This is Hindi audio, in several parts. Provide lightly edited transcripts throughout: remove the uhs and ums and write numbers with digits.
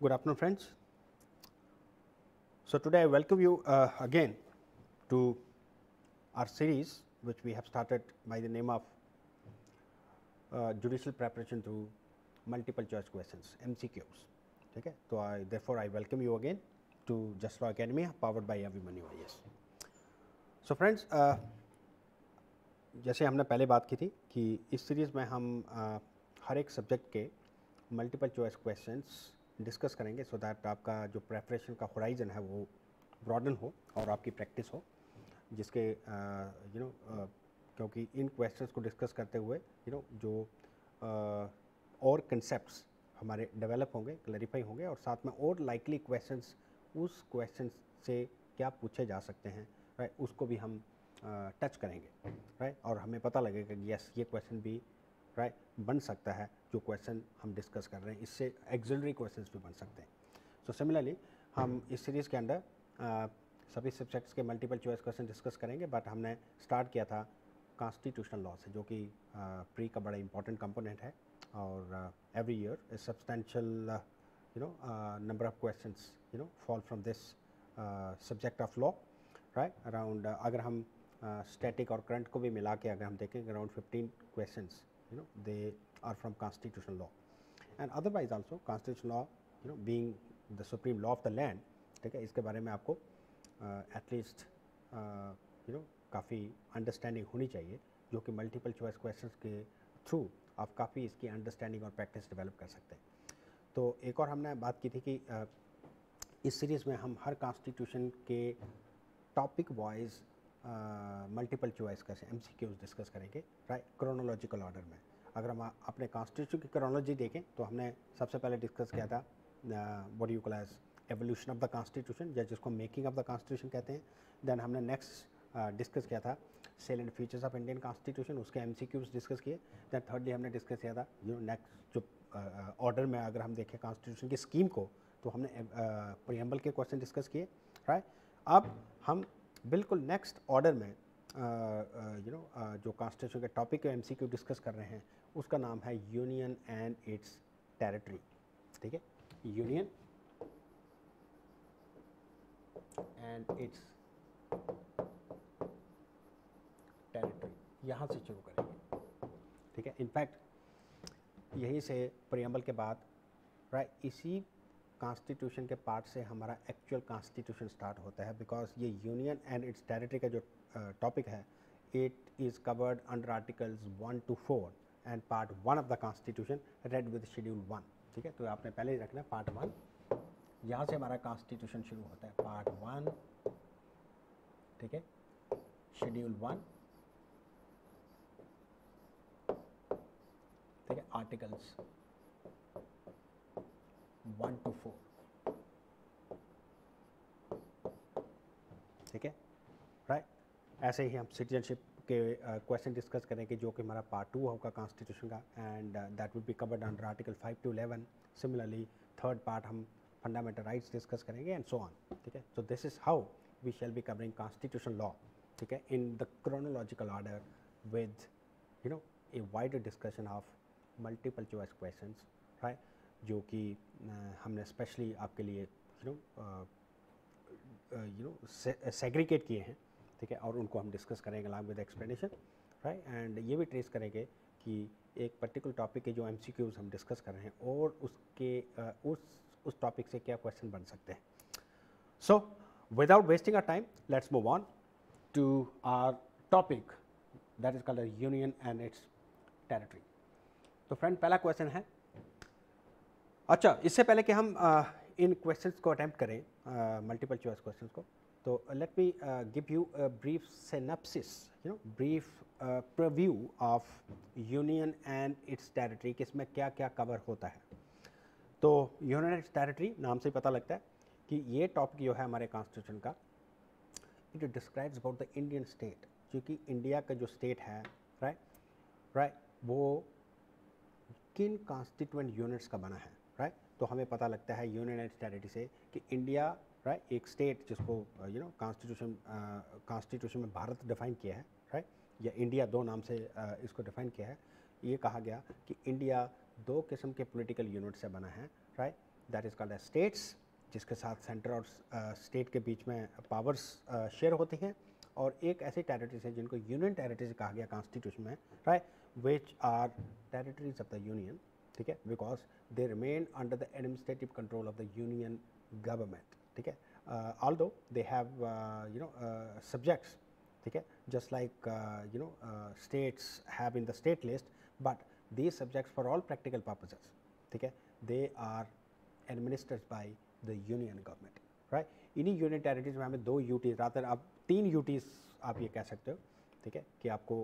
Good afternoon, friends. So today I welcome you again to our series, which we have started by the name of Judicial Preparation through Multiple Choice Questions (MCQs). ठीक है, तो therefore I welcome you again to Just Law Academy, powered by Abhimanyu IAS. So friends, जैसे हमने पहले बात की थी कि इस सीरीज़ में हम हर एक सब्जेक्ट के मल्टीपल चॉइस क्वेश्चंस डिस्कस करेंगे सो दैट आपका जो प्रेपरेशन का होराइजन है वो ब्रॉडन हो और आपकी प्रैक्टिस हो, जिसके क्योंकि इन क्वेश्चंस को डिस्कस करते हुए जो और कंसेप्ट्स हमारे डेवलप होंगे, क्लैरिफाई होंगे और साथ में और लाइकली क्वेश्चंस उस क्वेश्चन से क्या पूछे जा सकते हैं, राइट, उसको भी हम टच करेंगे, राइट, और हमें पता लगेगा कि यस ये क्वेश्चन भी राइट बन सकता है जो क्वेश्चन हम डिस्कस कर रहे हैं, इससे एक्सिलरी क्वेश्चंस भी बन सकते हैं. सो सिमिलरली हम इस सीरीज़ के अंदर सभी सब्जेक्ट्स के मल्टीपल चॉइस क्वेश्चन डिस्कस करेंगे, बट हमने स्टार्ट किया था कॉन्स्टिट्यूशनल लॉ से, जो कि प्री का बड़ा इंपॉर्टेंट कंपोनेंट है और every year A substantial number of questions fall from this subject of law, right. Around अगर हम स्टैटिक और करंट को भी मिला के अगर हम देखेंगे around 15 questions they are from constitutional law, and otherwise also constitutional law being the supreme law of the land, ठीक है, इसके बारे में आपको एटलीस्ट काफ़ी अंडरस्टैंडिंग होनी चाहिए, जो कि मल्टीपल चॉइस क्वेश्चंस के थ्रू आप काफ़ी इसकी अंडरस्टैंडिंग और प्रैक्टिस डेवलप कर सकते हैं. तो एक और हमने बात की थी कि इस सीरीज़ में हम हर कॉन्स्टिट्यूशन के टॉपिक वाइज मल्टीपल चॉइस कैसे MCQs डिस्कस करेंगे, राइट, क्रोनोलॉजिकल ऑर्डर में. अगर हम अपने कॉन्स्टिट्यूशन की क्रोनोलॉजी देखें तो हमने सबसे पहले डिस्कस किया था what you call as evolution of the constitution, या जिसको मेकिंग ऑफ द कॉन्स्टिट्यूशन कहते हैं. देन हमने नेक्स्ट डिस्कस किया था salient features of Indian constitution, उसके MCQs डिस्कस किए. देन थर्डली हमने डिस्कस किया था नेक्स्ट जो ऑर्डर में अगर हम देखें कॉन्स्टिट्यूशन की स्कीम को, तो हमने प्रीएम्बल के क्वेश्चन डिस्कस किए, राइट. अब हम बिल्कुल नेक्स्ट ऑर्डर में जो कॉन्स्टिट्यूशन के टॉपिक के MCQ डिस्कस कर रहे हैं उसका नाम है यूनियन एंड इट्स टेरिटरी. ठीक है, यूनियन एंड इट्स टेरिटरी, यहाँ से शुरू करेंगे. ठीक है, इनफैक्ट यहीं से प्रीएम्बल के बाद राइट इसी कॉन्स्टिट्यूशन के पार्ट से हमारा एक्चुअल कॉन्स्टिट्यूशन स्टार्ट होता है, बिकॉज ये यूनियन एंड इट्स टेरिटरी का जो टॉपिक है it is covered under articles 1 to 4 and part 1 of the constitution read with schedule 1. ठीक है, तो आपने पहले ही रखना पार्ट 1, यहाँ से हमारा कॉन्स्टिट्यूशन शुरू होता है, पार्ट 1. ठीक है, शेड्यूल 1, ठीक है, आर्टिकल्स 1 to 4. ठीक है, राइट. ऐसे ही हम सिटीजनशिप के क्वेश्चन डिस्कस करेंगे, जो कि हमारा पार्ट 2 होगा कॉन्स्टिट्यूशन का, and that will be covered under article 5 to 11. Similarly third part हम फंडामेंटल राइट्स डिस्कस करेंगे एंड सो ऑन. ठीक है, so this is how we shall be covering constitution law, ठीक है, in the chronological order with a wider discussion of multiple choice questions, right, जो कि हमने स्पेशली आपके लिए सेग्रीगेट किए हैं. ठीक है, और उनको हम डिस्कस करेंगे along with explanation, right, and ये भी ट्रेस करेंगे कि एक पर्टिकुलर टॉपिक के जो MCQs हम डिस्कस कर रहे हैं और उसके उस टॉपिक से क्या क्वेश्चन बन सकते हैं. So without wasting our time let's move on to our topic that is called union and its territory. तो फ्रेंड, पहला क्वेश्चन है, अच्छा इससे पहले कि हम इन क्वेश्चंस को अटैम्प्ट करें मल्टीपल चॉइस क्वेश्चंस को, तो let me give you a brief synopsis, brief preview of union and its territory, कि इसमें क्या क्या कवर होता है. तो यूनियन एंड इट्स टेरिटरी नाम से ही पता लगता है कि ये टॉपिक जो है हमारे कॉन्स्टिट्यूशन का, it describes about the Indian state, क्योंकि इंडिया का जो स्टेट है राइट वो किन कॉन्स्टिट्यूएंट यूनिट्स का बना है, राइट. तो हमें पता लगता है यूनियन एंड टेरिटरी से कि इंडिया, राइट, एक स्टेट जिसको कॉन्स्टिट्यूशन में भारत डिफाइन किया है, राइट, या इंडिया दो नाम से इसको डिफाइन किया है. ये कहा गया कि इंडिया दो किस्म के पॉलिटिकल यूनिट से बना है, right. That is called as states, जिसके साथ सेंटर और स्टेट के बीच में पावर्स शेयर होती हैं, और एक ऐसी टेरिटरीज है जिनको यूनियन टेरिटरीज कहा गया कॉन्स्टिट्यूशन में, right, which are territories of the union, ठीक है, because they remain under the administrative control of the union government, ठीक है, ऑल्दो दे हैव सब्जेक्ट्स, ठीक है, just like states have in the state list, but these subjects for all practical purposes, ठीक है, they are administered by the union government, right. इन्हीं यूनियन टेरिटरीज में हमें 2 यूटीज, रादर आप 3 यूटीज आप ये कह सकते हो, ठीक है, कि आपको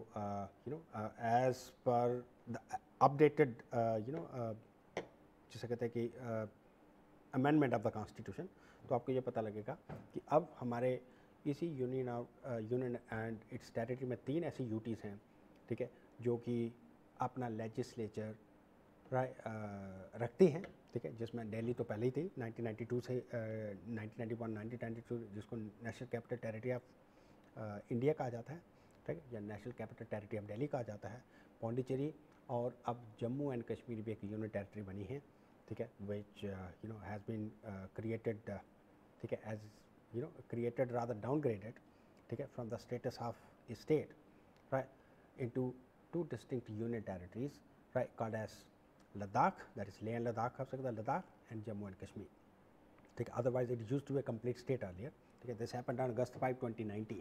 एज पर द अपडेटेड जिसे कहते हैं कि अमेंडमेंट ऑफ द कॉन्स्टिट्यूशन, तो आपको ये पता लगेगा कि अब हमारे इसी यूनियन एंड इट्स टेरिटरी में 3 ऐसी यूटीज हैं, ठीक है, जो कि अपना लेजिस्लेचर रखती हैं, ठीक है, जिसमें दिल्ली तो पहले ही थी 1992 से 1991 1992, जिसको national capital territory of India कहा जाता है, ठीक है, या national capital territory of Delhi कहा जाता है, पौंडीचेरी, और अब जम्मू एंड कश्मीर भी एक यूनियन टेरिटरी बनी है, ठीक है, विच हैज़ बीन क्रिएटेड, ठीक है, एज क्रिएटेड रादर डाउनग्रेडेड, ठीक है, from the status of state, right, into 2 distinct union territories, right, called as Ladakh, that is Leh and Ladakh of Ladakh, and Jammu and Kashmir. ठीक है, otherwise it used to be a complete state earlier, ठीक है, this happened on August 5, 2019,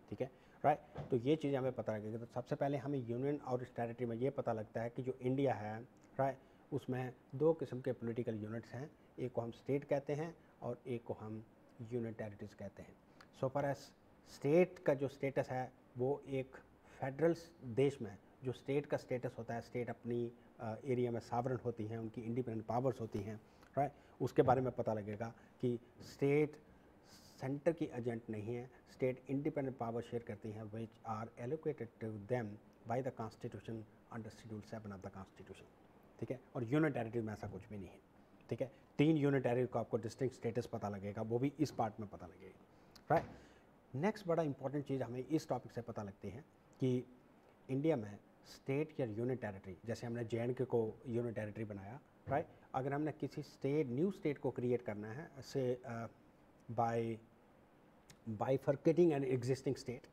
ठीक है, राइट, तो ये चीज़ हमें पता लगेगी। तो सबसे पहले हमें यूनियन और इस टेरिटरी में ये पता लगता है कि जो इंडिया है, राइट, उसमें 2 किस्म के पॉलिटिकल यूनिट्स हैं, एक को हम स्टेट कहते हैं और एक को हम यूनियन टेरिटरीज कहते हैं। सो फार एज स्टेट का जो स्टेटस है वो एक फेडरल देश में जो स्टेट का स्टेटस होता है, स्टेट अपनी एरिया में सावरन होती हैं, उनकी इंडिपेंडेंट पावर्स होती हैं, राइट, उसके बारे में पता लगेगा कि स्टेट सेंटर की एजेंट नहीं है, स्टेट इंडिपेंडेंट पावर शेयर करती हैं, which are allocated to them by the constitution under schedule 7 of the constitution, ठीक है, और यूनियन टेरिटरी में ऐसा कुछ भी नहीं है, ठीक है। 3 यूनियन टेरिटरी को आपको डिस्टिंक्ट स्टेटस पता लगेगा, वो भी इस पार्ट में पता लगेगा, राइट। नेक्स्ट बड़ा इंपॉर्टेंट चीज़ हमें इस टॉपिक से पता लगती है कि इंडिया में स्टेट या यूनियन टेरिटरी, जैसे हमने JNK को यूनियन टेरिटरी बनाया, राइट, अगर हमने किसी स्टेट न्यू स्टेट को क्रिएट करना है से बाय बाइफर्केटिंग एन एग्जिस्टिंग स्टेट,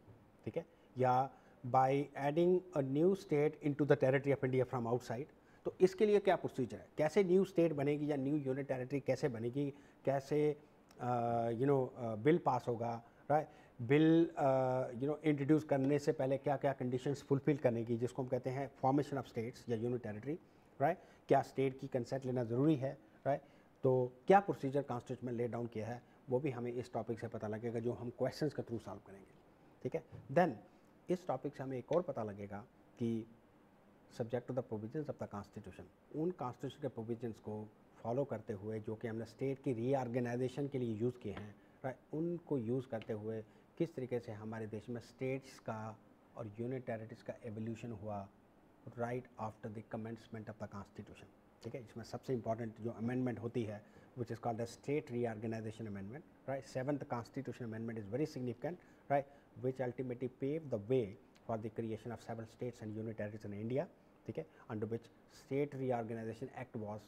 ठीक है, या by adding a new state into the territory of India from outside, तो इसके लिए क्या प्रोसीजर है, कैसे न्यू स्टेट बनेगी या न्यू यूनियन टेरिटरी कैसे बनेगी, कैसे बिल पास होगा, राइट, बिल इंट्रोड्यूस करने से पहले क्या क्या कंडीशंस फुलफिल करने की, जिसको हम कहते हैं फॉर्मेशन ऑफ स्टेट्स या यूनियन टेरिटरी, राइट, क्या स्टेट की कंसेंट लेना ज़रूरी है, राइट, तो क्या प्रोसीजर कॉन्स्टिट्यूशन में ले डाउन किया है, वो भी हमें इस टॉपिक से पता लगेगा, जो हम क्वेश्चंस के थ्रू सॉल्व करेंगे, ठीक है। देन इस टॉपिक से हमें एक और पता लगेगा कि subject to the provisions of the constitution, उन कॉन्स्टिट्यूशन के प्रोविजंस को फॉलो करते हुए जो कि हमने स्टेट की रीऑर्गेनाइजेशन के लिए यूज़ किए हैं, राइट, उनको यूज़ करते हुए किस तरीके से हमारे देश में स्टेट्स का और यूनियन टेरिटरीज का एवोल्यूशन हुआ right after the commencement of the constitution, ठीक है। इसमें सबसे इंपॉर्टेंट जो अमेंडमेंट होती है which is called the state reorganisation amendment, right, 7th constitution amendment is very significant, right, which ultimately pave the way for the creation of several states and union territories in India, ठीक है, under which state reorganisation act was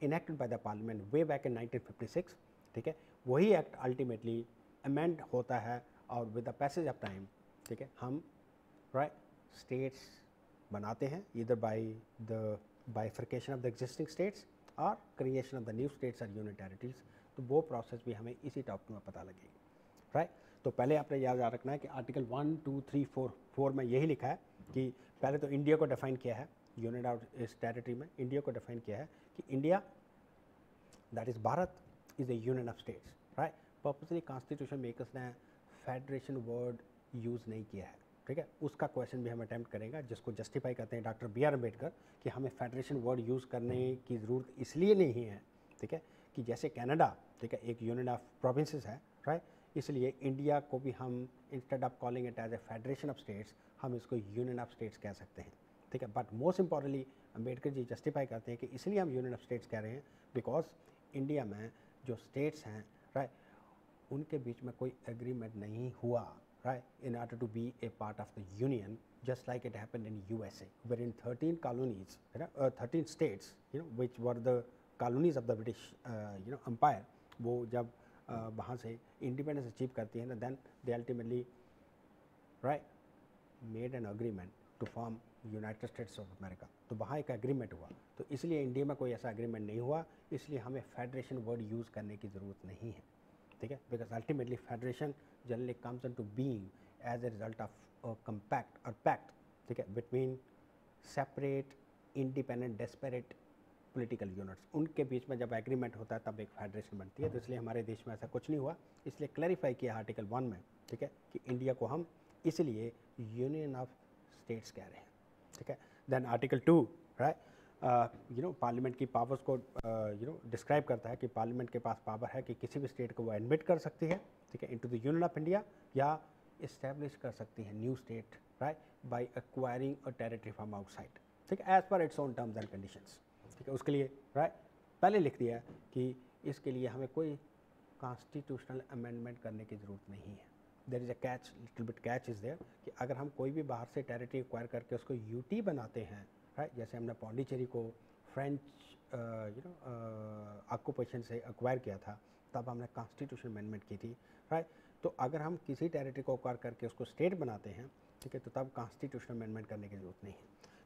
enacted by the parliament way back in 1956, ठीक है। वही एक्ट अल्टीमेटली अमेंड होता है और with the passage of time, ठीक है, हम राइट स्टेट्स बनाते हैं, either by the bifurcation of the existing states और creation of the new states और यूनियन टेरिटरीज, तो वो प्रोसेस भी हमें इसी टॉपिक में पता लगेगी, राइट। तो पहले आपने याद रखना है कि आर्टिकल 1, 2, 3, 4 में यही लिखा है कि पहले तो इंडिया को डिफाइन किया है, यूनियन ऑफ इस टेरिटरी में इंडिया को डिफाइन किया है कि India that is Bharat is a union of states, right. Purposely constitution makers ने फेडरेशन वर्ड यूज़ नहीं किया है, ठीक है। उसका क्वेश्चन भी हम अटैम्प्ट करेंगे, जिसको जस्टिफाई करते हैं डॉक्टर BR अम्बेडकर कि हमें फेडरेशन वर्ड यूज़ करने की ज़रूरत इसलिए नहीं है, ठीक है, कि जैसे कनाडा, ठीक है, एक यूनियन ऑफ प्रोविंसेस है, राइट, इसलिए इंडिया को भी हम instead of calling it as a federation of states हम इसको यूनियन ऑफ स्टेट्स कह सकते हैं, ठीक है। But most importantly Ambedkar ji justify करते हैं कि इसलिए हम यूनियन ऑफ स्टेट्स कह रहे हैं बिकॉज इंडिया में जो स्टेट्स हैं, राइट, उनके बीच में कोई एग्रीमेंट नहीं हुआ, right, in order to be a part of the union, just like it happened in USA, wherein 13 colonies, 13 states, which were the colonies of the British empire, वो जब वहाँ से इंडिपेंडेंस अचीव करती है ना, then they ultimately right made an agreement to form United States of America. तो वहाँ एक एग्रीमेंट हुआ, तो इसलिए इंडिया में कोई ऐसा एग्रीमेंट नहीं हुआ, इसलिए हमें फेडरेशन वर्ड यूज़ करने की ज़रूरत नहीं है, ठीक है, because ultimately federation generally comes into being as a result of compact और पैक्ट, ठीक है, between separate independent desperate political units, उनके बीच में जब एग्रीमेंट होता है तब एक फेडरेशन बनती है। तो इसलिए हमारे देश में ऐसा कुछ नहीं हुआ, इसलिए क्लैरिफाई किया आर्टिकल 1 में, ठीक है, कि इंडिया को हम इसलिए यूनियन ऑफ स्टेट्स कह रहे हैं, ठीक है। देन आर्टिकल 2 राइट पार्लियामेंट की पावर्स को डिस्क्राइब करता है कि पार्लियामेंट के पास पावर है कि किसी भी स्टेट को वो एडमिट कर सकती है, ठीक है, into the union of India, या इस्टेब्लिश कर सकती है new state right by acquiring a territory from outside, ठीक है, as per its own terms and conditions, ठीक है। उसके लिए राइट पहले लिख दिया कि इसके लिए हमें कोई कॉन्स्टिट्यूशनल अमेंडमेंट करने की ज़रूरत नहीं है। There is a catch, little bit catch is there, कि अगर हम कोई भी बाहर से टेरिटरी एक्वायर करके उसको यूटी बनाते हैं राइट, जैसे हमने पौंडीचेरी को फ्रेंच ऑक्यूपेशन से एक्वायर किया था, तब हमने कॉन्स्टिट्यूशन अमेंडमेंट की थी राइट। तो अगर हम किसी टेरिटरी को एक्वायर करके उसको स्टेट बनाते हैं, ठीक है, तो तब कॉन्स्टिट्यूशनल अमेंडमेंट करने की ज़रूरत नहीं है।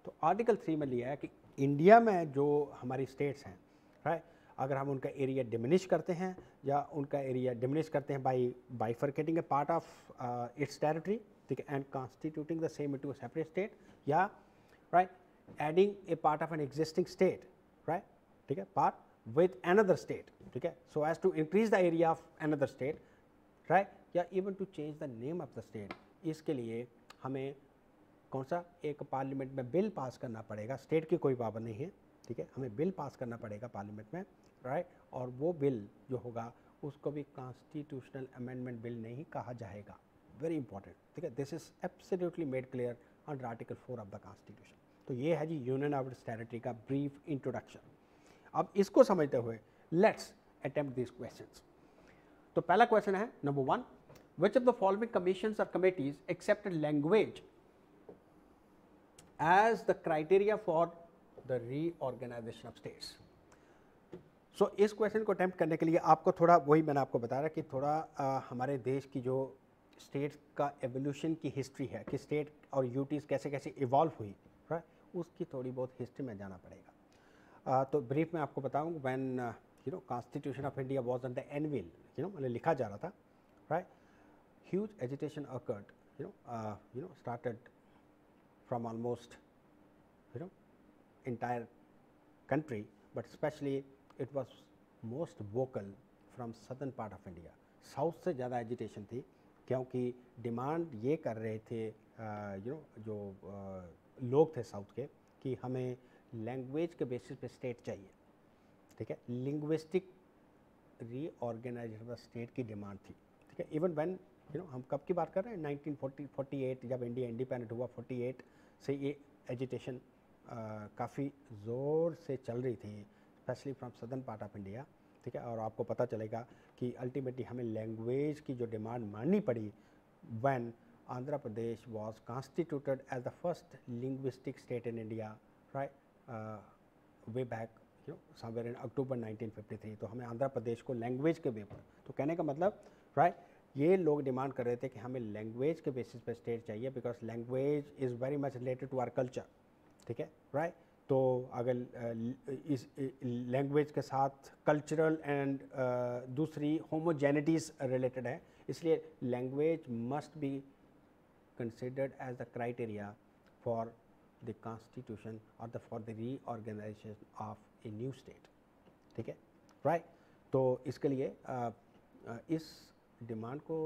तो आर्टिकल 3 में लिया है कि इंडिया में जो हमारी स्टेट्स हैं राइट, अगर हम उनका एरिया डिमिनिश करते हैं या उनका एरिया डिमिनिश करते हैं by bifurcating a part of its territory, ठीक है, and constituting the same into a separate state, या right adding a part of an existing state right, ठीक है, पार्ट विद अनदर स्टेट, ठीक है, so as to increase the area of another state right, या even to change the name of the state. इसके लिए हमें कौन सा एक पार्लियामेंट में बिल पास करना पड़ेगा, स्टेट की कोई पावर नहीं है, ठीक है, हमें बिल पास करना पड़ेगा पार्लियामेंट में राइट, और वो बिल जो होगा उसको भी कॉन्स्टिट्यूशनल अमेंडमेंट बिल नहीं कहा जाएगा, वेरी इंपॉर्टेंट, ठीक है, this is absolutely made clear under article 4 of the constitution. तो ये है जी यूनियन ऑफ टेरिटरी का ब्रीफ इंट्रोडक्शन। अब इसको समझते हुए लेट्स अटेम्प्ट दिस क्वेश्चंस। तो पहला क्वेश्चन है number 1, which of the following commissions और committees accepted language as the criteria for the reorganization of states। So इस क्वेश्चन को अटेम्प्ट करने के लिए आपको थोड़ा, वही मैंने आपको बताया कि थोड़ा हमारे देश की जो स्टेट का एवोल्यूशन की हिस्ट्री है कि स्टेट और यूटीज़ कैसे कैसे इवॉल्व हुई राइट, उसकी थोड़ी बहुत हिस्ट्री में जाना पड़ेगा। तो ब्रीफ में आपको बताऊँ, when constitution of India was on the anvil, मतलब लिखा जा रहा था right, huge agitation occurred, started from almost entire country, but especially it was most vocal from southern part of India। South से ज़्यादा एजिटेशन थी, क्योंकि डिमांड ये कर रहे थे जो लोग थे साउथ के, कि हमें लैंग्वेज के बेसिस पे स्टेट चाहिए, ठीक है, लिंग्विस्टिक रीऑर्गेनाइजेशन ऑफ स्टेट की डिमांड थी, ठीक है। इवन व्हेन हम कब की बात कर रहे हैं, 1948 जब इंडिया इंडिपेंडेंट हुआ, 48 से ये एजिटेशन काफ़ी ज़ोर से चल रही थी, specially from southern part of India, ठीक है। और आपको पता चलेगा कि अल्टीमेटली हमें लैंग्वेज की जो डिमांड माननी पड़ी when Andhra Pradesh was constituted as the first linguistic state in India right, way back somewhere in October 1953। तो हमें आंध्र प्रदेश को लैंग्वेज के पेपर, तो कहने का मतलब राइट, ये लोग डिमांड कर रहे थे कि हमें लैंग्वेज के बेसिस पे स्टेट चाहिए, because language is very much related to our culture, ठीक है राइट। तो अगर इस लैंग्वेज के साथ कल्चरल एंड दूसरी होमोजेनिटीज़ रिलेटेड है, इसलिए language must be considered as the criteria for the constitution और for the reorganization of a new state, ठीक है राइट। तो इसके लिए इस डिमांड को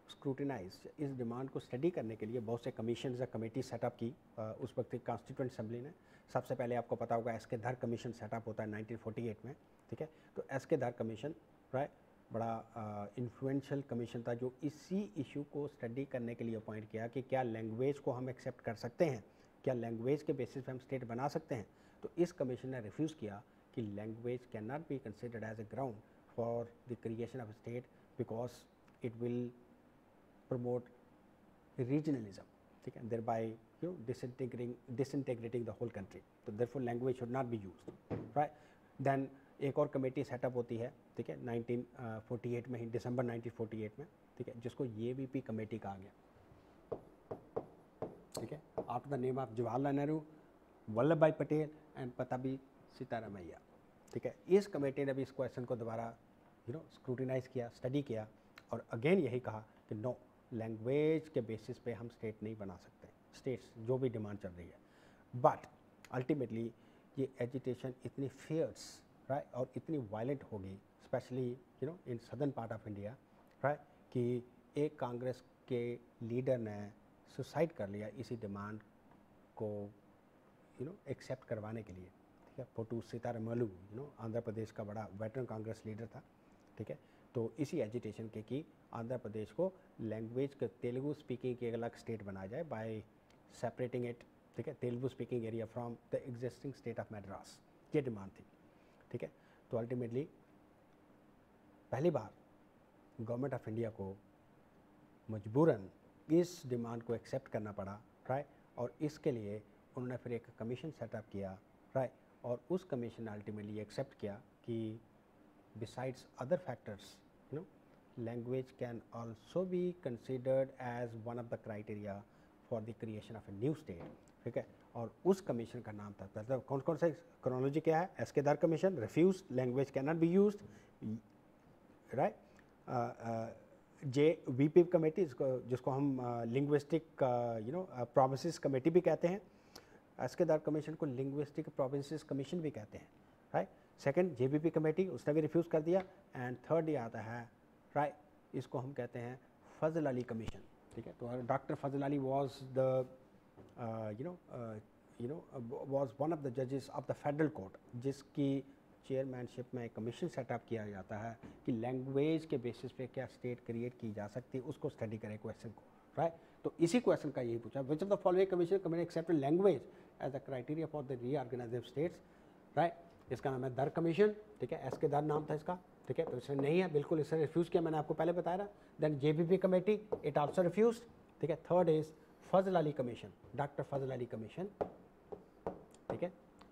स्क्रूटिनाइज, इस डिमांड को स्टडी करने के लिए बहुत से कमीशन या कमेटी सेटअप की उस वक्त की कॉन्स्टिट्यूएंट असेंबली ने। सबसे पहले आपको पता होगा एस के धर कमीशन सेटअप होता है 1948 में, ठीक है। तो एस के धर कमीशन राइट बड़ा इन्फ्लुएंशियल कमीशन था, जो इसी इशू को स्टडी करने के लिए अपॉइंट किया कि क्या लैंग्वेज को हम एक्सेप्ट कर सकते हैं, क्या लैंग्वेज के बेसिस पे हम स्टेट बना सकते हैं। तो इस कमीशन ने रिफ्यूज़ किया कि language can not be considered as a ground for the creation of state, because it will promote regionalism, ठीक है, thereby disintegrating the whole country. So therefore language should not be used, right? Then एक और कमेटी सेटअप होती है, ठीक है, 1948 में ही, दिसंबर 1948 में, ठीक है, जिसको AVP कमेटी कहा गया, ठीक है, after the name of Jawaharlal Nehru, Vallabh भाई पटेल एंड पताबी सीतारामैया, ठीक है। इस कमेटी ने भी इस क्वेश्चन को दोबारा स्क्रूटिनाइज किया, स्टडी किया और अगेन यही कहा कि नो, लैंग्वेज के बेसिस पे हम स्टेट नहीं बना सकते, स्टेट्स जो भी डिमांड चल रही है। बट अल्टीमेटली ये एजिटेशन इतनी फियर्स, राइट, और इतनी वायलेंट हो गई, specially in southern part of India, right, कि एक कांग्रेस के लीडर ने सुसाइड कर लिया इसी डिमांड को एक्सेप्ट करवाने के लिए, ठीक है। पोटू सीतारामलू आंध्र प्रदेश का बड़ा वेटरन कांग्रेस लीडर था, ठीक है। तो इसी एजिटेशन के कि आंध्र प्रदेश को लैंग्वेज के तेलुगु स्पीकिंग की एक अलग स्टेट बनाया जाए बाय सेपरेटिंग इट, ठीक है, Telugu speaking area from the existing state of Madras, ये डिमांड थी, ठीक है। तो अल्टीमेटली पहली बार गवर्नमेंट ऑफ इंडिया को मजबूरन इस डिमांड को एक्सेप्ट करना पड़ा, राइट, और इसके लिए उन्होंने फिर एक कमीशन सेटअप किया, राइट, और उस कमीशन ने अल्टीमेटली एक्सेप्ट किया कि besides other factors language can also be considered as one of the criteria for the creation of a new state, ठीक है। और उस कमीशन का नाम था, मतलब कौन कौन सा क्रोनोलॉजी क्या है, S K Dar commission, refuse language can not be used, right, JVP committee, जिसको हम लिंग्विस्टिक प्रोविंसेस कमेटी भी कहते हैं, एस के दार कमीशन को लिंग्विस्टिक प्रोविंसेस कमीशन भी कहते हैं, राइट। सेकंड JVP कमेटी, उसने भी रिफ्यूज़ कर दिया। एंड थर्ड ये आता है, राइट, इसको हम कहते हैं फजल अली कमीशन, ठीक है। तो doctor Fazal Ali was the was one of the जजेस ऑफ द फेडरल कोर्ट, जिसकी चेयरमैनशिप में एक कमीशन सेटअप किया जाता है कि लैंग्वेज के बेसिस पे क्या स्टेट क्रिएट की जा सकती है, उसको स्टडी करें क्वेश्चन को, राइट। तो इसी क्वेश्चन का यही पूछा, which of the following commission committee accepted language as the criteria for the reorganized states, right. इसका नाम है दर कमीशन, ठीक है, एस के दर नाम था इसका, ठीक है। तो इसने नहीं है, बिल्कुल इसने रिफ्यूज़ किया, मैंने आपको पहले बताया था। Then JVP committee, it also refuse, ठीक है। Third is Fazal Ali commission, doctor Fazal Ali commission, ठीक है,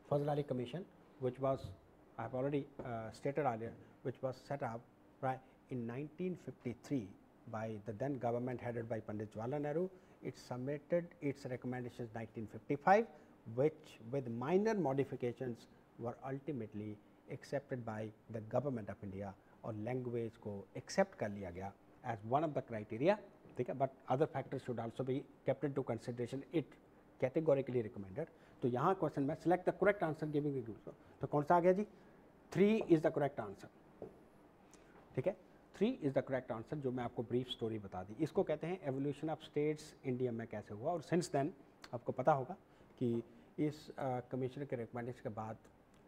Fazal Ali commission, which was I have already stated earlier, which was set up right in 1953 by the then government headed by Pandit Jawaharlal Nehru. It submitted its recommendations 1955, which with minor modifications were ultimately accepted by the government of India, और language को accept कर लिया गया as one of the criteria, ठीक है, but other factors should also be kept into consideration. It categorically recommended. तो यहाँ क्वेश्चन में select the correct answer giving the group, तो कौन सा आ गया जी, 3 is the correct answer, ठीक है। 3 is the correct answer, जो मैं आपको ब्रीफ स्टोरी बता दी। इसको कहते हैं एवोल्यूशन ऑफ स्टेट्स इंडिया में कैसे हुआ, और सिंस देन आपको पता होगा कि इस कमीशन के रिकमेंडेशन के बाद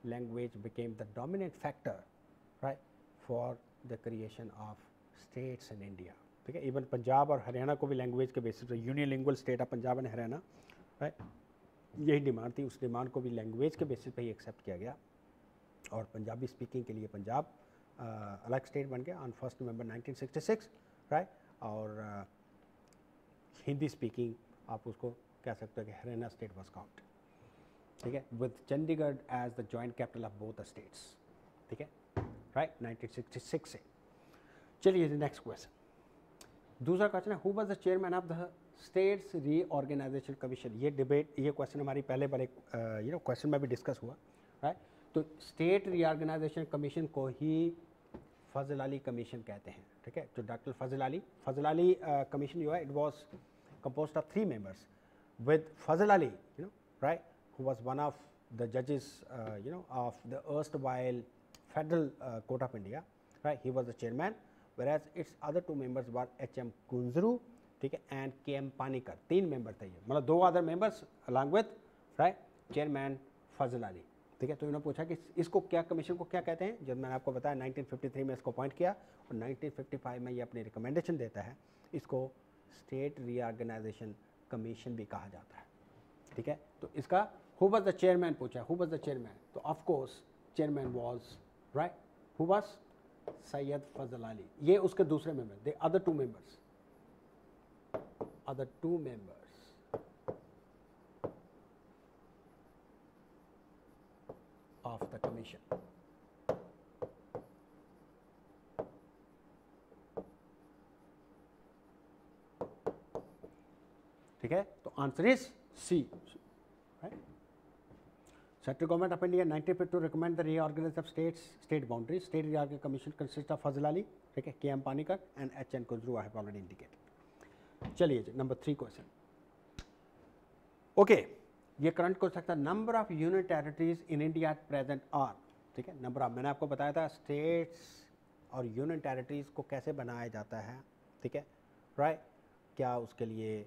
language became the dominant factor, right, for the creation of states in India, ठीक है। इवन पंजाब और हरियाणा को भी लैंग्वेज के बेसिस पर, unilingual state of Punjab and Haryana, right, यही डिमांड थी, उस डिमांड को भी लैंग्वेज के बेसिस पे ही एक्सेप्ट किया गया, और पंजाबी स्पीकिंग के लिए पंजाब अलग स्टेट बन गया ऑन 1 नवंबर 1966, राइट, और हिंदी स्पीकिंग आप उसको कह सकते हो कि हरियाणा स्टेट वाज काउंट, ठीक है, with Chandigarh as the joint capital of both the states, ठीक है, राइट, 1966 से। चलिए नेक्स्ट क्वेश्चन, दूसरा क्वेश्चन है, who was the chairman of the states reorganisation commission. ये डिबेट, ये क्वेश्चन हमारी पहले बड़े क्वेश्चन में भी डिस्कस हुआ, राइट। तो स्टेट रीऑर्गेनाइजेशन कमीशन को ही फजल अली कमीशन कहते हैं, ठीक है। जो डॉक्टर फजल अली कमीशन जो है, it was composed of 3 members with Fazal Ali, right, who was one of the judges, of the erstwhile Federal Court of India, right. He was the chairman, whereas its other 2 members were H.M. Kunzru, ठीक है, and K.M. Panikkar, 3 मेंबर थे ये, मतलब 2 other members along with, right, chairman Fazal Ali, ठीक है। तो इन्होंने पूछा कि इसको क्या, कमीशन को क्या कहते हैं, जब मैंने आपको बताया 1953 में इसको अपॉइंट किया, और 1955 में ये अपनी रिकमेंडेशन देता है, इसको स्टेट रीऑर्गेनाइजेशन कमीशन भी कहा जाता है, ठीक है। तो इसका हु वाज द चेयरमैन पूछा, हु वाज द चेयरमैन, तो of course chairman was, right, who was Syed Fazal Ali, ये उसके दूसरे मेंबर, the other 2 members, other 2 members of the commission, है, तो answer is C. Central Government of India 1952 to recommend the reorganization of state boundaries. State Reorganization Commission consists of Fazl Ali, ठीक है, K.M. Panikkar and H.N. Kuzru, I have already indicated. चलिए जी, नंबर 3 क्वेश्चन। ओके, ये करंट क्वेश्चन था, number of union territories in India at present are, ठीक है, नंबर ऑफ, मैंने आपको बताया था स्टेट्स और यूनियन टेरिटरीज को कैसे बनाया जाता है, ठीक है, राइट, क्या उसके लिए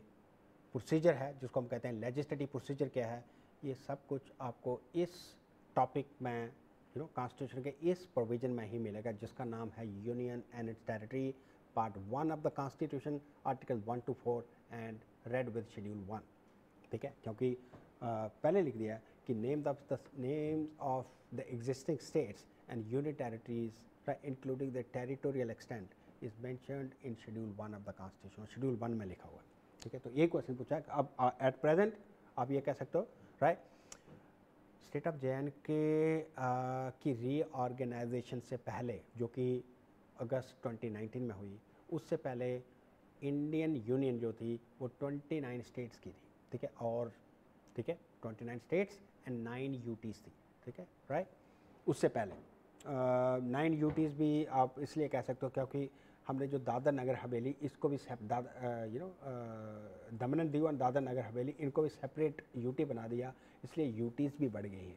प्रोसीजर है जिसको हम कहते हैं लेजिस्लेटिव प्रोसीजर क्या है, ये सब कुछ आपको इस टॉपिक में कॉन्स्टिट्यूशन के इस प्रोविजन में ही मिलेगा जिसका नाम है union and its territory, part 1 of the constitution, article 1 to 4 and read with schedule 1, ठीक है, क्योंकि पहले लिख दिया कि names of the existing states and union territories including the territorial extent is mentioned in schedule 1 of the constitution, schedule 1 में लिखा हुआ है, ठीक है। तो ये क्वेश्चन पूछा है, अब एट प्रेजेंट आप ये कह सकते हो, राइट, स्टेट ऑफ JNK की रीऑर्गेनाइजेशन से पहले, जो कि अगस्त 2019 में हुई, उससे पहले इंडियन यूनियन जो थी वो 29 स्टेट्स की थी, ठीक है, और ठीक है 29 स्टेट्स एंड 9 UTs थी, ठीक है, राइट, उससे पहले 9 UTs भी आप इसलिए कह सकते हो क्योंकि हमने जो दादर नगर हवेली, इसको भी दमन एंड दीव और दादर नगर हवेली, इनको भी सेपरेट यूटी बना दिया, इसलिए यूटीज़ भी बढ़ गई हैं,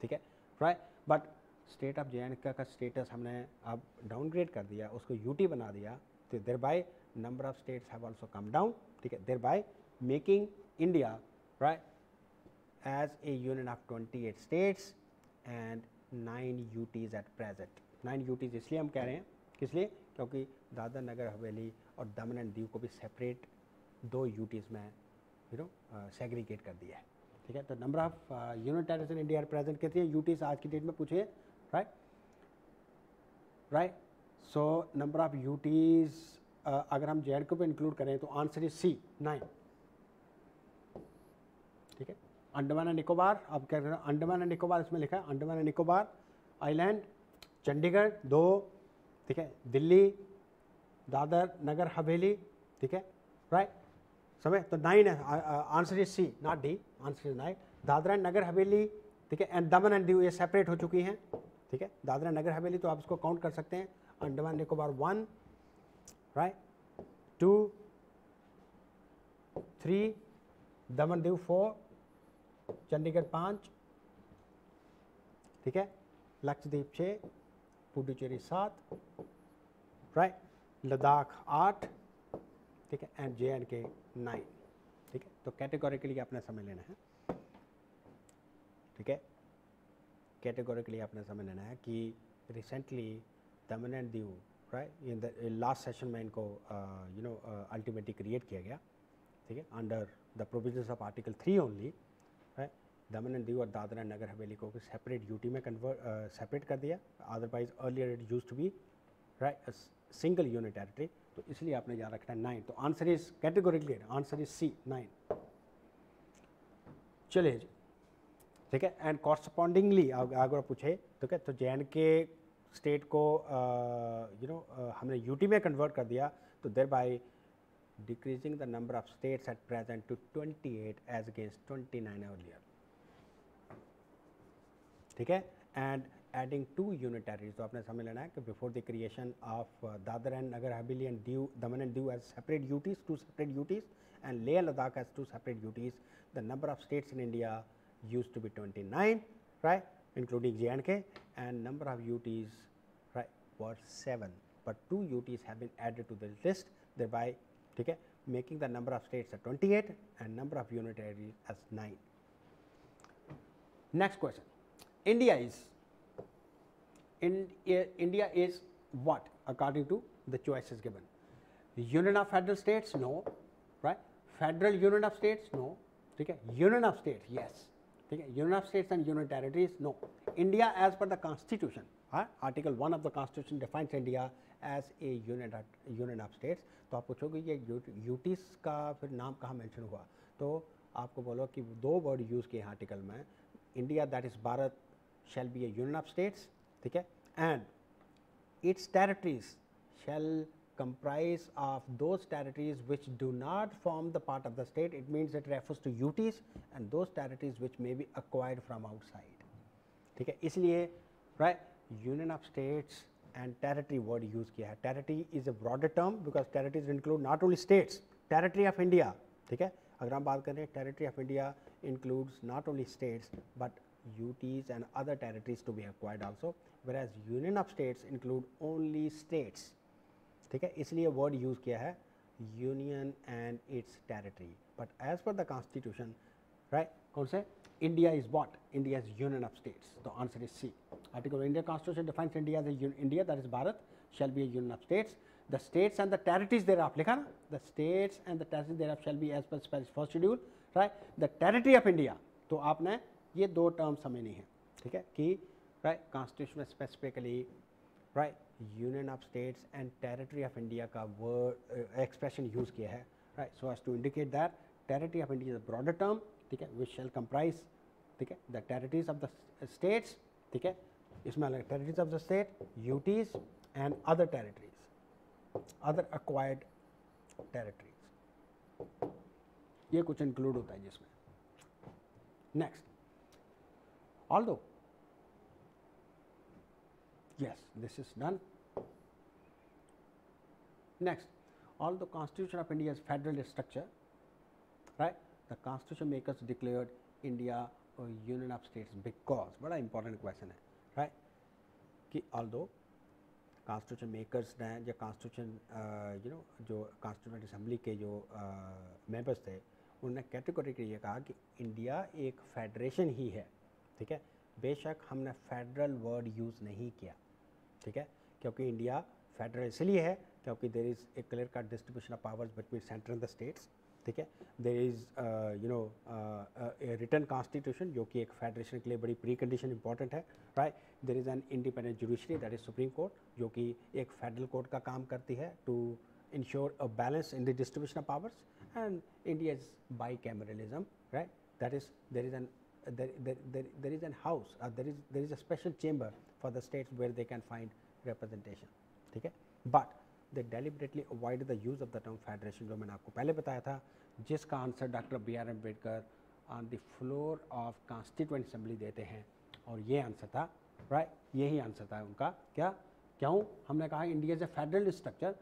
ठीक है, right, but state of JNK का स्टेटस हमने अब डाउनग्रेड कर दिया, उसको यूटी बना दिया, तो thereby number of states have also come down, ठीक है, thereby making India, right, as a union of 28 states and 9 UTs at present. 9 UTs इसलिए हम कह रहे हैं, किस लिए, क्योंकि दादर नगर हवेली और दमन एंड दीव को भी सेपरेट 2 UTs में सेग्रीगेट कर दिया है, ठीक है। तो number of union territories in India present कितनी है, UTs आज की डेट में पूछिए, right, so number of UTs अगर हम JNK को इंक्लूड करें तो आंसर इज सी, 9, ठीक है। अंडमान एंड निकोबार, अब क्या करें, अंडमान एंड निकोबार इसमें लिखा है, अंडमान एंड निकोबार आइलैंड, चंडीगढ़ 2, ठीक है, दिल्ली, दादर नगर हवेली, ठीक है, राइट, समझे, तो 9 है, answer is C not D, answer is 9। Dadra and Nagar Haveli, ठीक है, एंड दमन एंड दीव ये सेपरेट हो चुकी हैं, ठीक है, दादरा नगर हवेली तो आप इसको काउंट कर सकते हैं, अंडमान निकोबार 1, राइट, 2, 3, दमन दीव 4, चंडीगढ़ 5, ठीक है, लक्षद्वीप 6, पुडुचेरी 7, राइट, लद्दाख 8, ठीक है, एंड JNK 9, ठीक है। तो कैटेगोरिकली आपने समझ लेना है, ठीक है, कैटेगोरिकली आपने समझ लेना है कि recently Daman and Diu, right, in the last session में इनको अल्टीमेटली क्रिएट किया गया, ठीक है, under the provisions of article 3 only, right, Daman and Diu और दादरा नगर हवेली को सेपरेट UT में सेपरेट कर दिया, otherwise earlier it used to be, right, single unit territory, तो इसलिए आपने याद रखना है 9, तो answer is categorically, answer is C, 9। चलिए जी, ठीक है, एंड कॉरस्पॉन्डिंगली अगर पूछे तो क्या, तो JNK स्टेट को हमने UT में कन्वर्ट कर दिया, तो thereby decreasing the number of states at present to 28 as against 29 earlier, ठीक है, एंड एडिंग 2 यूनिट टेरिटरीज, तो आपने समझ लेना है कि before the creation of Dadra and Nagar Haveli and Diu, Daman and Diu as separate UTs, 2 separate UTs, and Leh and Ladakh as 2 separate UTs, the number of states in India used to be 29, right, including JNK, and number of UTs, right, were 7, but 2 UTs have been added to the list, thereby, ठीक है, making the number of states at 28 and number of unit territories as 9. Next question, India is what according to the choices given? Union of federal states, no, right, federal union of states, no, ठीक है, union of states, yes, ठीक है, union of states and union territories, no. India as per the constitution, article 1 of the constitution defines India as a union of states, तो आप पूछोगे ये UTs का फिर नाम कहाँ मेंशन हुआ, तो आपको बोलो कि 2 वर्ड यूज़ किए आर्टिकल में, India that is Bharat shall be a union of states, ठीक है, and its territories shall comprise of those territories which do not form the part of the state. It means it refers to UTs and those territories which may be acquired from outside. ठीक है, इसलिए right Union of States and territory word use किया है. Territory is a broader term because territories include not only states. Territory of India, ठीक है, अगर हम बात करें territory of India includes not only states but UTs and other territories to be acquired also, whereas Union of States include only states. ठीक है, इसलिए वर्ड यूज़ किया है union and its territory. But as per the constitution right कौन से India is what, India is union of states. तो answer is C. Article Indian constitution defines India as India that is Bharat shall be a union of states. The states and the territories thereof लिखा ना, the states and the territories thereof shall be as per first schedule right. The territory of India, तो आपने ये दो टर्म समझनी है. ठीक है कि राइट कॉन्स्टिट्यूशन में specifically right union of states and territory of India का वर्ड एक्सप्रेशन यूज़ किया है right so as to indicate that territory of India is a broader term. ठीक है, विच शैल कंप्राइज ठीक है the territories of the states. ठीक है, इसमें अलग territories of the state, UTs and other territories, other acquired territories, ये कुछ इंक्लूड होता है जिसमें. Next, although yes, this is done. Next, although Constitution of India is federal structure, right, the Constitution makers declared India a union of states because, बड़ा important question है right, कि although Constitution makers ने या Constitution जो Constituent Assembly के जो members थे उन्होंने कैटेगोरिकली ये कहा कि इंडिया एक फेडरेशन ही है. ठीक है, बेशक हमने फेडरल वर्ड यूज़ नहीं किया. ठीक है, क्योंकि इंडिया फेडरल इसलिए है क्योंकि there is a clear cut distribution of powers between centre and the states. ठीक है, देर इज़ रिटन कॉन्स्टिट्यूशन जो कि एक फेडरेशन के लिए बड़ी प्री कंडीशन इंपॉर्टेंट है right. There is an independent judiciary that is supreme court जो कि एक फेडरल कोर्ट का काम करती है to ensure a balance in the distribution of powers. And India is bicameralism right, that is there is an there is an house, there is a special chamber for the states where they can find representation. ठीक है, but they deliberately avoided the use of the term federation जो मैंने आपको पहले बताया था, जिसका answer doctor B.R. Ambedkar on the floor of constituent assembly देते हैं. और ये आंसर था राइट, यही आंसर था उनका. क्या क्यों हमने कहा India is a federal structure.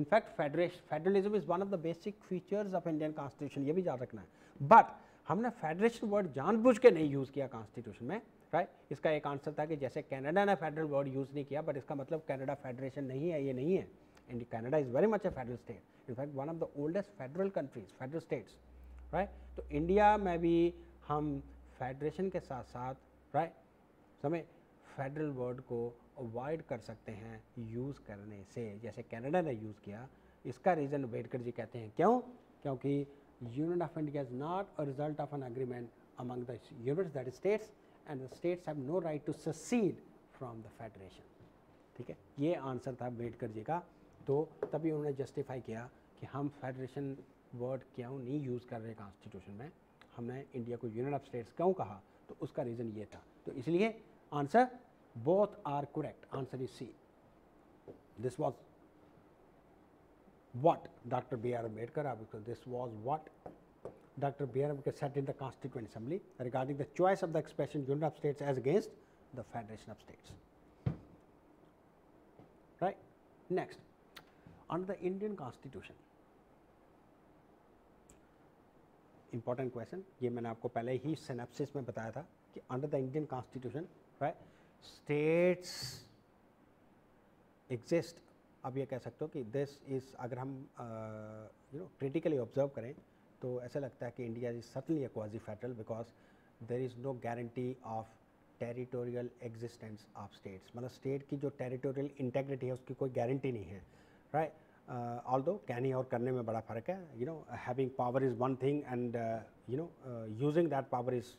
in fact federalism is one of the basic features of Indian constitution, ये भी याद रखना है. बट हमने फेडरेशन वर्ड जानबूझ के नहीं यूज़ किया कॉन्स्टिट्यूशन में राइट. इसका एक आंसर था कि जैसे कनाडा ने फेडरल वर्ड यूज़ नहीं किया, बट इसका मतलब कनाडा फेडरेशन नहीं है, ये नहीं है. And Canada is very much A federal state, in fact one of the oldest federal countries, federal states right. तो इंडिया में भी हम फेडरेशन के साथ साथ राइट समय फेडरल वर्ड को अवॉइड कर सकते हैं यूज़ करने से, जैसे कनाडा ने यूज़ किया. इसका रीज़न अम्बेडकर जी कहते हैं क्यों, क्योंकि Union of India is not a result of an agreement among the units, that is states, and the states have no right to secede from the federation. ठीक है, ये आंसर था अम्बेडकर जी का. तो तभी उन्होंने जस्टिफाई किया कि हम फेडरेशन वर्ड क्यों नहीं यूज़ कर रहे कॉन्स्टिट्यूशन में, हमने इंडिया को यूनियन ऑफ स्टेट्स क्यों कहा, तो उसका रीज़न ये था. तो इसलिए answer both are correct. Answer is C. This was what Dr. B.R. Ambedkar, because this was what Dr. B.R. Ambedkar said in the Constituent Assembly regarding the choice of the expression Union of States as against the Federation of States. Right. Next, under the Indian Constitution, important question, ये मैंने आपको पहले ही synopsis में बताया था कि under the Indian Constitution, right, states exist. अब ये कह सकते हो कि दिस इज़, अगर हम क्रिटिकली ऑब्जर्व करें तो ऐसा लगता है कि India is certainly a quasi federal because there is no guarantee of territorial existence of states. मतलब स्टेट की जो टेरिटोरियल इंटेग्रिटी है उसकी कोई गारंटी नहीं है राइट. ऑल्दो कहने और करने में बड़ा फ़र्क है. Having power is one thing and using that power is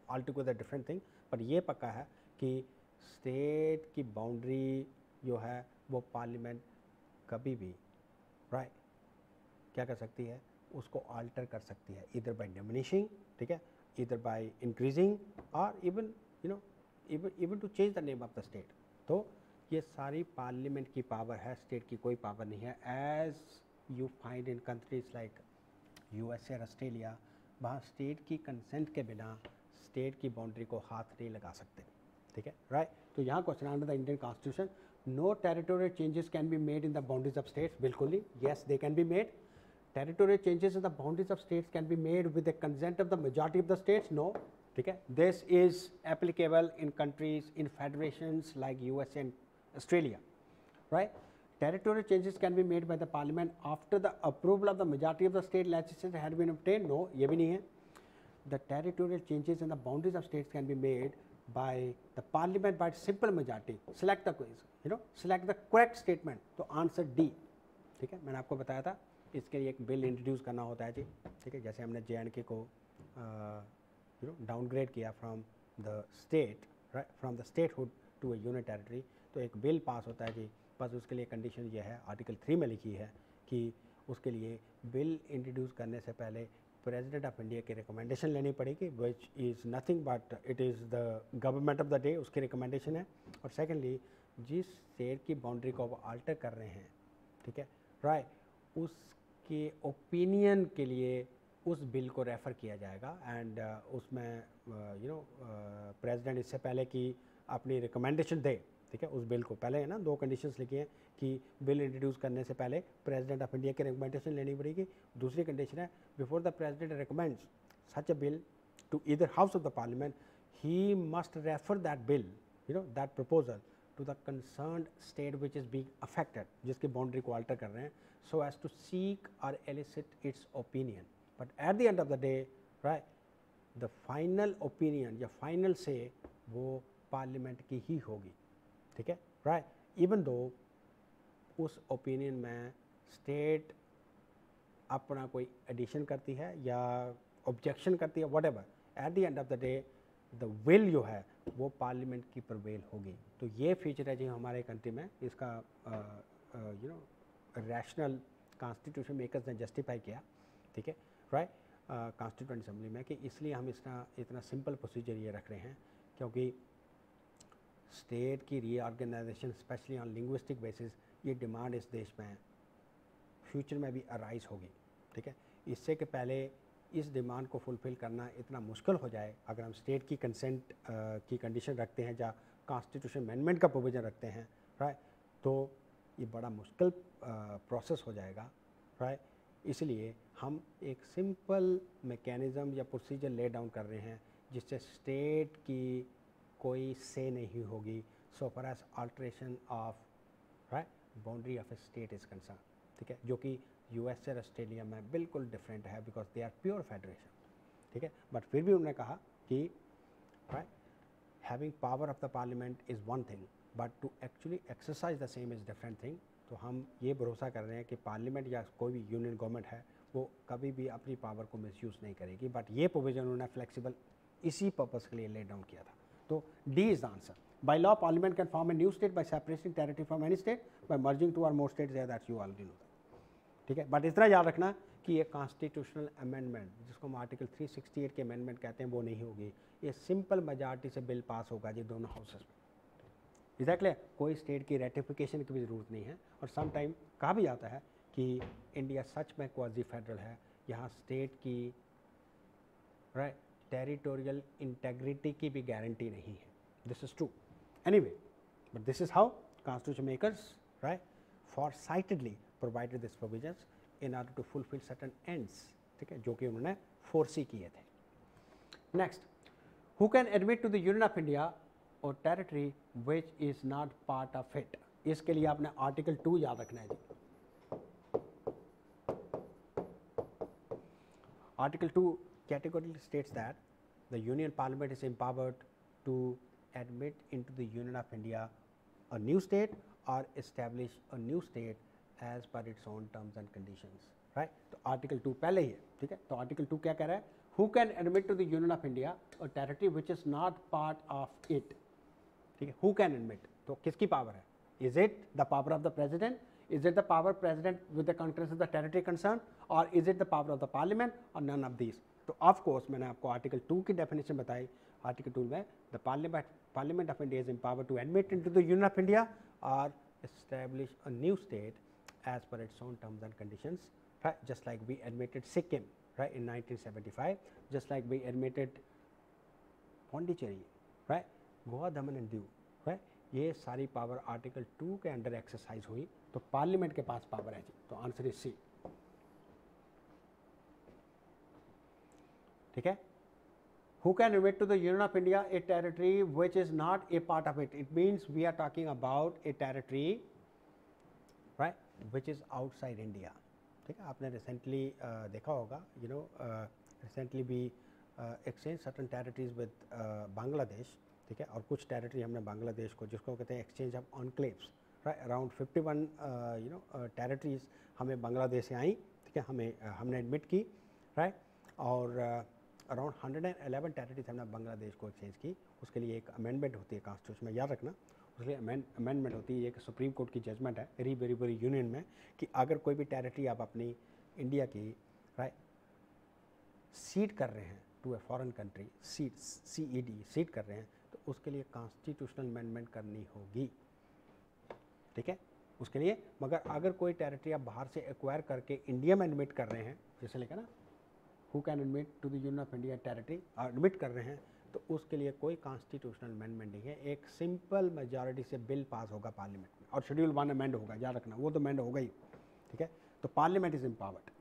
all together different thing. पर ये पक्का है कि स्टेट की बाउंड्री जो है वो पार्लियामेंट कभी भी राइट क्या कर सकती है, उसको आल्टर कर सकती है, इधर बाय डिमिनिशिंग, ठीक है, इधर बाय इंक्रीजिंग और even even to change the name of the state. तो ये सारी पार्लियामेंट की पावर है, स्टेट की कोई पावर नहीं है। As you find in countries like USA और ऑस्ट्रेलिया, वहाँ स्टेट की कंसेंट के बिना स्टेट की बाउंड्री को हाथ नहीं लगा सकते, ठीक है, राइट। तो यहाँ question under the Indian constitution, no territorial changes can be made in the boundaries of states, बिल्कुल नहीं, yes they can be made. Territorial changes in the boundaries of states can be made with the consent of the majority of the states, no, ठीक है। This is applicable in countries in federations like USA and Australia, right. Territorial changes can be made by the parliament after the approval of the majority of the state legislature had been obtained. No, ये भी नहीं है. The territorial changes in the boundaries of states can be made by the parliament by simple majority. Select the quiz, select the correct statement. तो answer D, ठीक है. मैंने आपको बताया था इसके लिए एक बिल इंट्रोड्यूस करना होता है जी, ठीक है. जैसे हमने J&K को डाउनग्रेड किया from the state, from the statehood to a union territory, तो एक बिल पास होता है जी. बस उसके लिए कंडीशन ये है, आर्टिकल 3 में लिखी है कि उसके लिए बिल इंट्रोड्यूस करने से पहले प्रेसिडेंट ऑफ इंडिया की रिकमेंडेशन लेनी पड़ेगी, which is nothing but it is the government of the day, उसकी रिकमेंडेशन है. और सेकेंडली, जिस स्टेट की बाउंड्री को वो अल्टर कर रहे हैं, ठीक है, राइट, उसके ओपिनियन के लिए उस बिल को रेफ़र किया जाएगा. एंड उसमें प्रेसिडेंट इससे पहले कि अपनी रिकमेंडेशन दे, ठीक है, उस बिल को, पहले है ना 2 कंडीशंस लिखी हैं कि बिल इंट्रोड्यूस करने से पहले प्रेसिडेंट ऑफ इंडिया की रिकमेंडेशन लेनी पड़ेगी. दूसरी कंडीशन है, before the president recommends such a bill to either house of the parliament, he must refer that bill, that proposal to the concerned state which is being affected, जिसकी बाउंड्री को अल्टर कर रहे हैं, सो एज टू सीक और elicit its opinion. But at the end of the day, right, the final opinion या फाइनल से वो पार्लियामेंट की ही होगी, ठीक है, राइट. इवन दो उस ओपिनियन में स्टेट अपना कोई एडिशन करती है या ऑब्जेक्शन करती है, whatever, eight the end of the day the will जो है वो पार्लियामेंट की प्रिवेल होगी. तो ये फीचर है जी हमारे कंट्री में, इसका रैशनल कॉन्स्टिट्यूशन मेकर्स ने जस्टिफाई किया, ठीक है, राइट, कॉन्स्टिट्यूएंट असेंबली में, कि इसलिए हम इसका इतना सिंपल प्रोसीजर ये रख रहे हैं क्योंकि स्टेट की reorganisation specially on linguistic basis, ये डिमांड इस देश में फ्यूचर में भी अराइज होगी, ठीक है. इससे कि पहले इस डिमांड को फुलफ़िल करना इतना मुश्किल हो जाए, अगर हम स्टेट की कंसेंट की कंडीशन रखते हैं या कॉन्स्टिट्यूशन अमेंडमेंट का प्रोविज़न रखते हैं, राइट, तो ये बड़ा मुश्किल प्रोसेस हो जाएगा, राइट. इसलिए हम एक सिंपल मैकेनिज़्म या प्रोसीजर ले डाउन कर रहे हैं जिससे स्टेट की कोई से नहीं होगी so far as alteration of, right, boundary of a state is concern, ठीक है, जो कि यूएस और ऑस्ट्रेलिया में बिल्कुल डिफरेंट है because they are pure federation, ठीक है. बट फिर भी उन्होंने कहा कि right, having power of the parliament is one thing but to actually exercise the same is different thing. तो हम ये भरोसा कर रहे हैं कि पार्लियामेंट या कोई भी यूनियन गवर्नमेंट है वो कभी भी अपनी पावर को मिसयूज़ नहीं करेगी. बट ये प्रोविज़न उन्होंने फ्लेक्सिबल इसी पर्पज़ के लिए ले डाउन किया था. तो D is the answer. By law, Parliament can form a new state by separating territory from any state by merging 2 or more states. That you already know that. ठीक है, बट इतना याद रखना कि ये कॉन्स्टिट्यूशनल अमेंडमेंट जिसको हम आर्टिकल 368 के अमेंडमेंट कहते हैं वो नहीं होगी. ये सिंपल मेजॉरिटी से बिल पास होगा जी दोनों हाउसेस में. एग्जैक्टली, कोई स्टेट की रेटिफिकेशन की भी ज़रूरत नहीं है. और सम टाइम कहा भी जाता है कि इंडिया सच में क्वाजी फेडरल है, यहाँ स्टेट की राइट टेरिटोरियल इंटेग्रिटी की भी गारंटी नहीं है. This is true anyway, but this is how constitution makers right foresightedly provided this provisions in order to fulfil certain ends, ठीक है, जो कि उन्होंने फोरसी किए थे. Next, who can admit to the union of India और territory which is not part of it. इसके लिए आपने आर्टिकल 2 याद रखना है जी. Article 2 categorically states that the Union Parliament is empowered to admit into the Union of India a new state or establish a new state as per its own terms and conditions. Right? तो Article 2 पहले ही है, ठीक है. तो Article 2 क्या कह रहा है? Who can admit to the Union of India a territory which is not part of it? ठीक है. Who can admit? तो किसकी पावर है? Is it the power of the president? Is it the power president with the concurrence of the territory concerned, or is it the power of the parliament, or none of these? तो ऑफ कोर्स मैंने आपको आर्टिकल 2 की डेफिनेशन बताई. आर्टिकल 2 में the Parliament of India is empowered to admit into the Union of India or establish a new state as per its own terms and conditions, right? Just like we admitted Sikkim, right, in 1975, just like we admitted Pondicherry, right, Goa, Daman and Diu, right, ये सारी पावर आर्टिकल 2 के अंडर एक्सरसाइज हुई, तो पार्लियामेंट के पास पावर है जी, तो आंसर इज सी। ठीक है, who can admit to the Union of India a territory which is not a part of it? It means we are talking about a territory, right, which is outside India. ठीक है, आपने रिसेंटली देखा होगा, you know, recently we exchange certain territories with Bangladesh, ठीक है, और कुछ टेरिटरी हमने बांग्लादेश को, जिसको कहते हैं exchange of enclaves, right, around 51 you know territories हमें बांग्लादेश से आई, ठीक है, हमने एडमिट की, राइट, और अराउंड 111 टेरिटरीज हमने बांग्लादेश को एक्सचेंज की। उसके लिए एक अमेंडमेंट होती है कॉन्स्टिट्यूशन में, याद रखना, उसके लिए अमेंडमेंट होती है, एक सुप्रीम कोर्ट की जजमेंट है रिबेरी यूनियन में, कि अगर कोई भी टेरिटरी आप अपनी इंडिया की, राइट, सीड कर रहे हैं to a foreign country, CED cede कर रहे हैं, तो उसके लिए कॉन्स्टिट्यूशनल अमेंडमेंट करनी होगी। ठीक है, उसके लिए, मगर अगर कोई टेरिटरी आप बाहर से एक्वायर करके इंडिया में एडमिट कर रहे हैं, जैसे लिखा ना, who can admit to the union of India territory, admit कर रहे हैं, तो उसके लिए कोई कॉन्स्टिट्यूशनल अमेंडमेंट नहीं है, एक सिंपल मेजॉरिटी से बिल पास होगा पार्लियामेंट में, और शेड्यूल 1 अमेंड होगा, याद रखना, वो तो अमेंड होगा ही। ठीक है, तो parliament is empowered.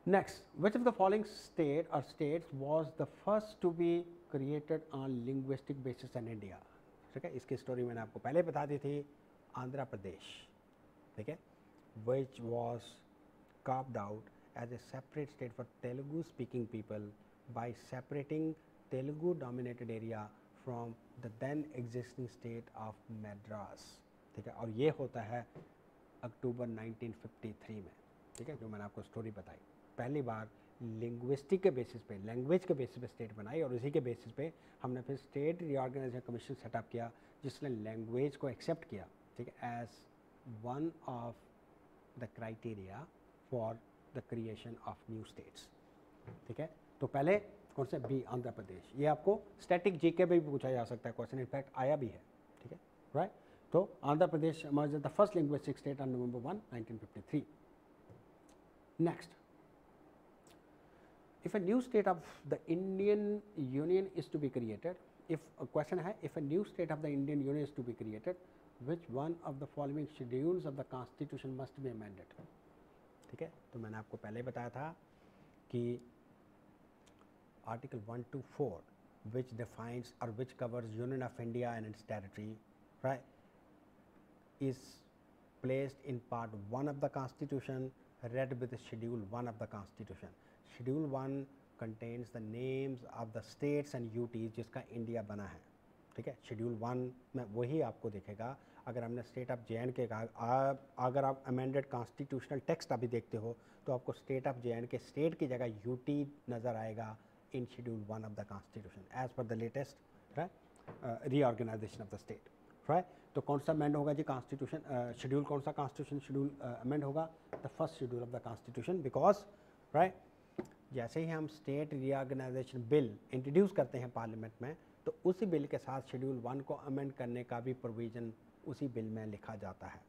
Next, which of the following state or states was the first to be created on linguistic basis in India? ठीक है, इसकी स्टोरी मैंने आपको पहले बता दी थी, आंध्र प्रदेश, ठीक है, which was carved out as a separate state for Telugu speaking people by separating Telugu dominated area from the then existing state of Madras। ठीक है, और ये होता है अक्टूबर 1953 में। ठीक है, जो मैंने आपको स्टोरी बताई, पहली बार लिंग्विस्टिक के बेसिस पे, लैंग्वेज के बेसिस पे स्टेट बनाई, और उसी के बेसिस पे हमने फिर स्टेट रीऑर्गेनाइजेशन कमीशन सेटअप किया, जिसने लैंग्वेज को एक्सेप्ट किया, ठीक है, as one of the criteria for the creation of new states. ठीक है, तो पहले कौन सा, बी, आंध्र प्रदेश। ये आपको स्टैटिक जीके में भी पूछा जा सकता है क्वेश्चन, इनफैक्ट आया भी है। ठीक है, राइट, तो Andhra Pradesh emerged the first linguistic state on November 1, 1953। Next, if a new state of the Indian Union is to be created, if a question है, if a new state of the Indian Union is to be created, which one of the following schedules of the Constitution must be amended? ठीक है, तो मैंने आपको पहले बताया था कि article 1 to 4 which defines or which covers Union of India and its territory, right, is placed in part 1 of the Constitution, read with the schedule 1 of the Constitution। Schedule 1 contains the names of the states and UTs जिसका इंडिया बना है। ठीक है, शेड्यूल 1 में वही आपको दिखेगा। अगर हमने स्टेट ऑफ JNK कहा, अगर आप अमेंडेड कॉन्स्टिट्यूशनल टेक्स्ट अभी देखते हो, तो आपको स्टेट ऑफ JNK स्टेट की जगह UT नज़र आएगा in schedule 1 of the constitution as per the latest, right, reorganisation of the state, right. तो कौन सा अमेंड होगा जी कॉन्स्टिट्यूशन शेड्यूल, कौन सा कॉन्स्टिट्यूशन शेड्यूल अमेंड होगा? The first schedule of the constitution, because right, जैसे ही हम स्टेट रीऑर्गेनाइजेशन बिल इंट्रोड्यूस करते हैं पार्लियामेंट में, तो उसी बिल के साथ शेड्यूल 1 को अमेंड करने का भी प्रोविज़न उसी बिल में लिखा जाता है।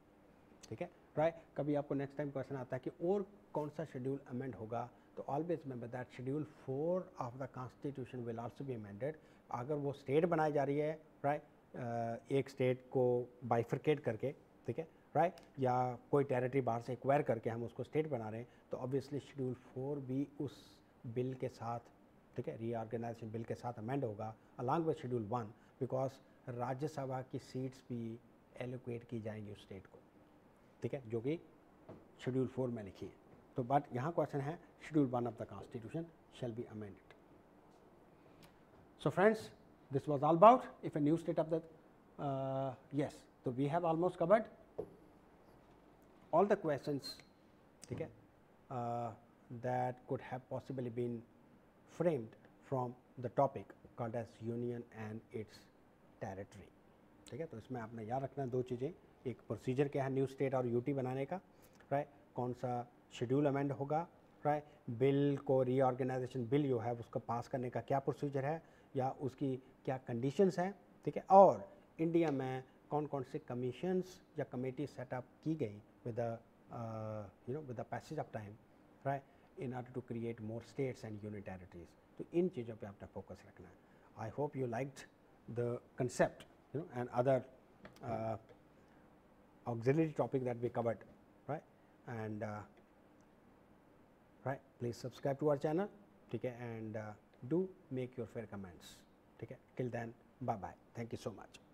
ठीक है, राइट। कभी आपको नेक्स्ट टाइम क्वेश्चन आता है कि और कौन सा शेड्यूल अमेंड होगा, तो always remember that schedule 4 of the constitution will also be amended. अगर वो स्टेट बनाई जा रही है, राइट, एक स्टेट को बाइफरकेट करके, ठीक है, राइट, या कोई टेरिटरी बाहर से एक्वायर करके हम उसको स्टेट बना रहे हैं, तो ऑब्वियसली शेड्यूल 4 भी उस बिल के साथ, ठीक है, रीऑर्गेनाइजेशन बिल के साथ अमेंड होगा along with schedule 1, because Rajya Sabha की सीट्स भी एलोकेट की जाएंगी उस स्टेट को, ठीक है, जो कि शेड्यूल 4 में लिखी है। तो बट यहाँ क्वेश्चन है schedule 1 of the constitution shall be amended. So friends, this was all about if a new state of the yes, so we have almost covered all the questions, ठीक है, that could have possibly been framed from the topic called as union and its territory। ठीक है, तो इसमें आपने याद रखना दो चीज़ें, एक प्रोसीजर क्या है न्यू स्टेट और यूटी बनाने का, राइट, कौन सा शेड्यूल अमेंड होगा, राइट, बिल को रीऑर्गेनाइजेशन बिल जो है उसको पास करने का क्या प्रोसीजर है, या उसकी क्या कंडीशंस हैं, ठीक है, और इंडिया में कौन कौन से कमीशंस या कमेटी सेटअप की गई with with the passage of time, right, in order to create more states and union territories. तो इन चीज़ों पे आपने फोकस रखना है। I hope you liked the concept and other auxiliary topic that we covered, right? And right, please subscribe to our channel, ठीक है, and do make your fair comments, ठीक है. Till then, bye bye. Thank you so much.